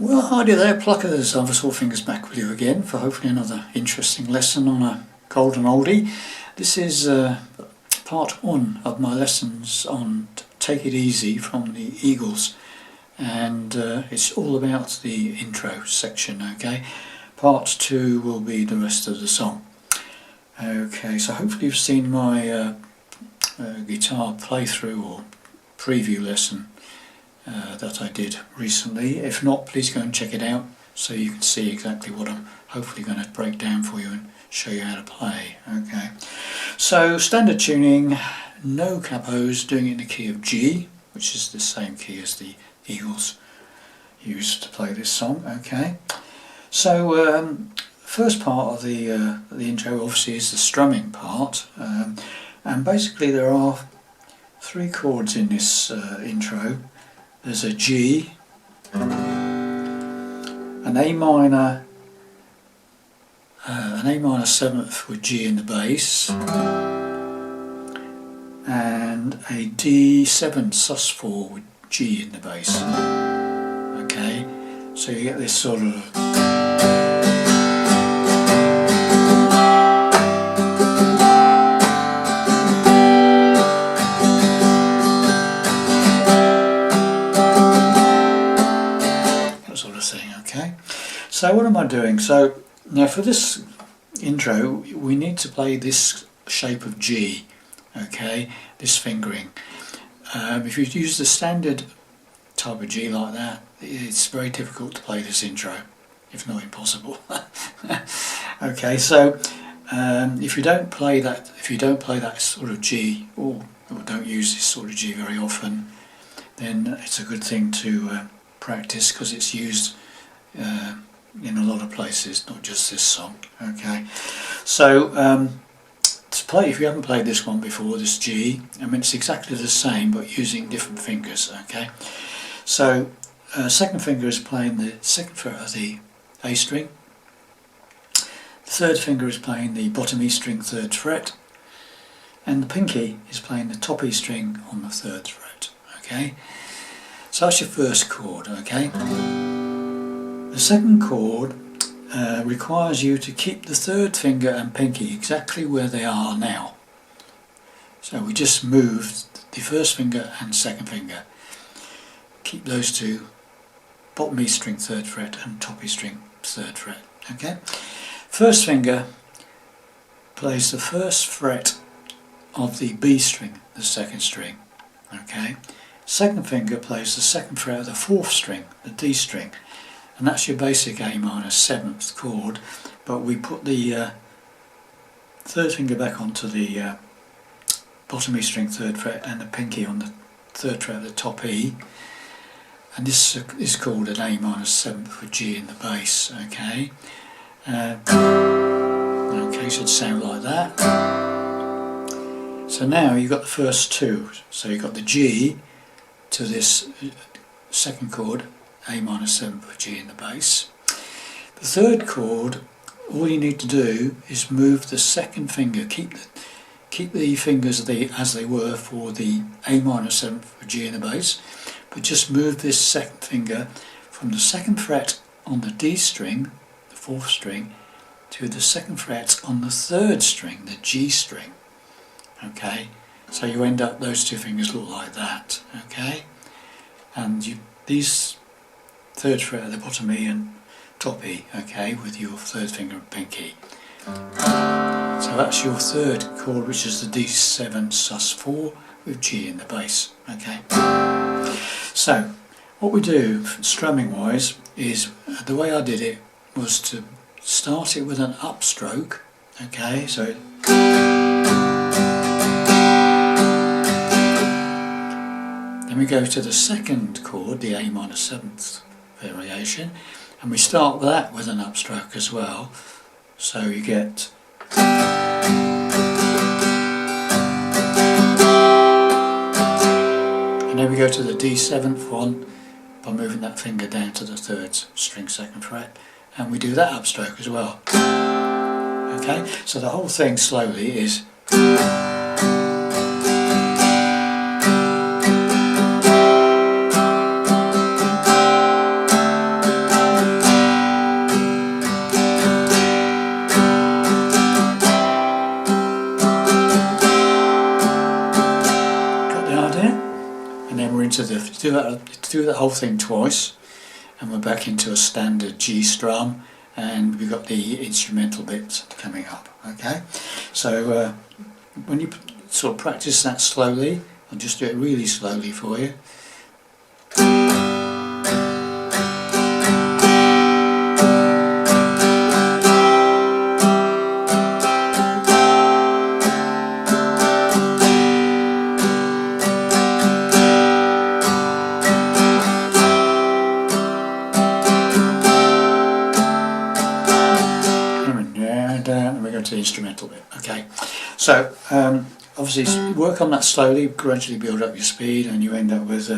Well, hi there, Pluckers. All Fingers back with you again for hopefully another interesting lesson on a golden oldie. This is part one of my lessons on Take It Easy from the Eagles, and it's all about the intro section, okay? Part two will be the rest of the song. Okay, so hopefully you've seen my guitar playthrough or preview lesson that I did recently. If not, please go and check it out so you can see exactly what I'm hopefully going to break down for you and show you how to play. Okay, so standard tuning, no capos, doing it in the key of G, which is the same key as the Eagles used to play this song. Okay, so first part of the intro obviously is the strumming part, and basically there are three chords in this intro. There's a G, an A minor 7th with G in the bass, and a D7 sus4 with G in the bass. Okay, so you get this sort of So what am I doing? So now for this intro we need to play this shape of G, okay, this fingering. If you use the standard type of G like that, it's very difficult to play this intro, if not impossible. Okay, so if you don't play that sort of G, or don't use this sort of G very often, then it's a good thing to practice, because it's used in a lot of places, not just this song. Okay, so to play, if you haven't played this one before, this G, I mean it's exactly the same but using different fingers. Okay, so second finger is playing the second fret of the A string, the third finger is playing the bottom E string 3rd fret, and the pinky is playing the top E string on the 3rd fret. Okay, so that's your first chord. Okay, the second chord requires you to keep the 3rd finger and pinky exactly where they are now. So we just moved the 1st finger and 2nd finger. Keep those two, bottom E string 3rd fret and top E string 3rd fret. Okay. 1st finger plays the 1st fret of the B string, the 2nd string. Okay. 2nd finger plays the 2nd fret of the 4th string, the D string. And that's your basic A minor 7th chord, but we put the 3rd finger back onto the bottom E string 3rd fret and the pinky on the 3rd fret of the top E, and this is called an A minor 7th with G in the bass. Okay, okay, should sound like that. So now you've got the first two, so you've got the G to this second chord, A minor 7th with G in the bass. The third chord, all you need to do is move the second finger, keep the fingers as they were for the A minor 7th with G in the bass, but just move this second finger from the 2nd fret on the D string, the 4th string, to the 2nd fret on the 3rd string, the G string. Okay, so you end up, those two fingers look like that. Okay, and these 3rd fret at the bottom E and top E, okay, with your 3rd finger and pinky. So that's your 3rd chord, which is the D7 sus4 with G in the bass. Okay, so what we do strumming wise is, the way I did it was to start it with an upstroke. Okay, so then we go to the second chord, the A minor 7th variation, and we start that with an upstroke as well. So you get, and then we go to the D7th one by moving that finger down to the 3rd string 2nd fret, and we do that upstroke as well. Okay, so the whole thing slowly is into the do that whole thing twice, and we're back into a standard G strum, and we've got the instrumental bits coming up. Okay, so when you sort of practice that slowly, I'll just do it really slowly for you. And we go to the instrumental bit. Okay, so obviously work on that slowly, gradually build up your speed, and you end up with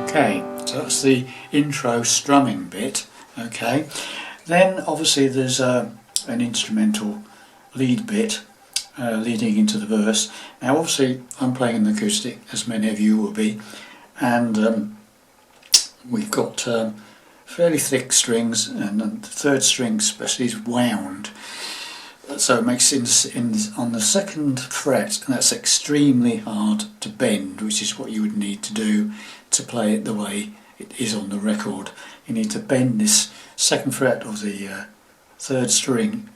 okay, so that's the intro strumming bit. Okay, then obviously there's an instrumental lead bit leading into the verse. Now obviously I'm playing an acoustic, as many of you will be, and we've got fairly thick strings, and the third string especially is wound, so it makes on the second fret, and that's extremely hard to bend, which is what you would need to do to play it the way it is on the record. You need to bend this second fret of the third string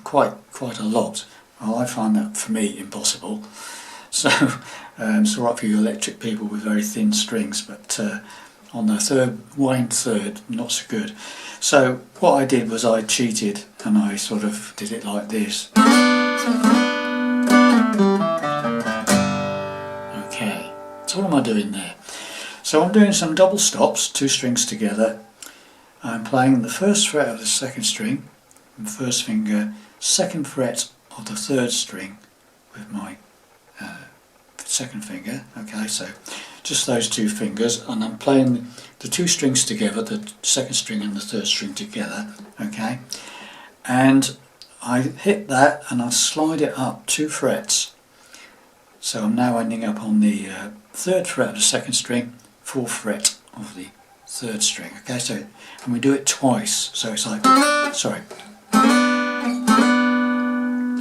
quite a lot. Well, I find that, for me, impossible. So it's all right for you electric people with very thin strings, but on the wound third, not so good. So what I did was I cheated, and I sort of did it like this. Okay, so what am I doing there? So I'm doing some double stops, two strings together. I'm playing the first fret of the second string, and first finger, second fret of the third string with my second finger. Okay, so just those two fingers, and I'm playing the two strings together, the second string and the third string together. Okay, and I hit that and I slide it up 2 frets, so I'm now ending up on the third fret of the second string, 4th fret of the third string. Okay, so, and we do it twice, so it's like, sorry,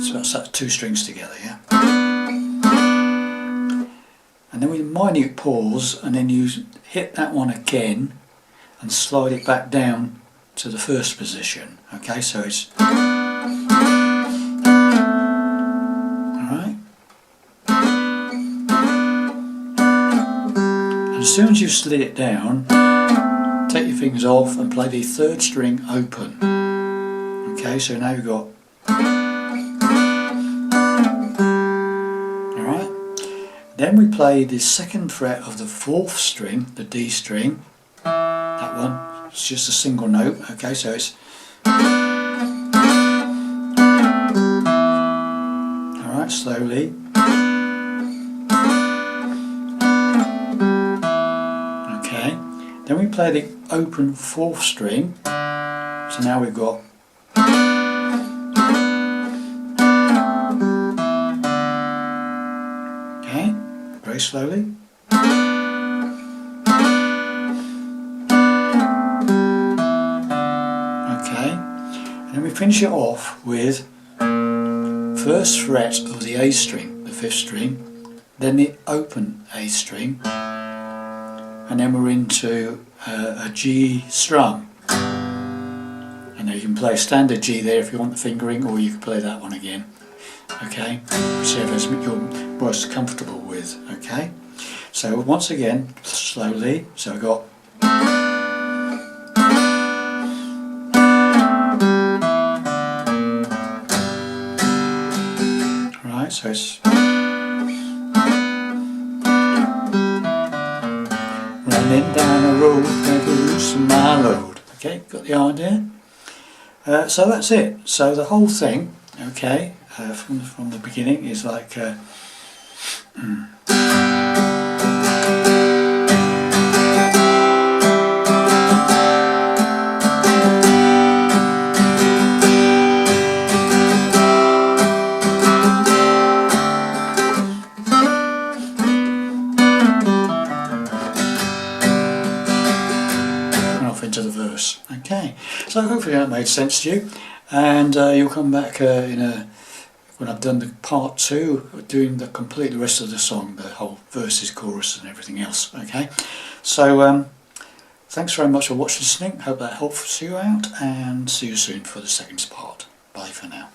so that's that 2 strings together, yeah? And then we minute pause, and then you hit that one again and slide it back down to the first position. Okay, so it's alright. And as soon as you've slid it down, take your fingers off and play the third string open. Okay, so now you've got, alright, then we play the second fret of the 4th string, the D string, that one, it's just a single note. Okay, so it's, alright, slowly, okay, then we play the open 4th string, so now we've got, okay, very slowly, okay, and then we finish it off with first fret of the A string, the 5th string, then the open A string, and then we're into a G strum. And now you can play a standard G there if you want the fingering, or you can play that one again. Okay, whichever you're most comfortable with. Okay, so once again, slowly. So I got, right, so it's running down a road, going to loosen my load. Okay, got the idea? So that's it. So the whole thing, okay, from the beginning is like hopefully that made sense to you, and you'll come back when I've done the part 2, doing the rest of the song, the whole verses, chorus and everything else. Okay, so thanks very much for watching, listening. Hope that helps you out, and see you soon for the second part. Bye for now.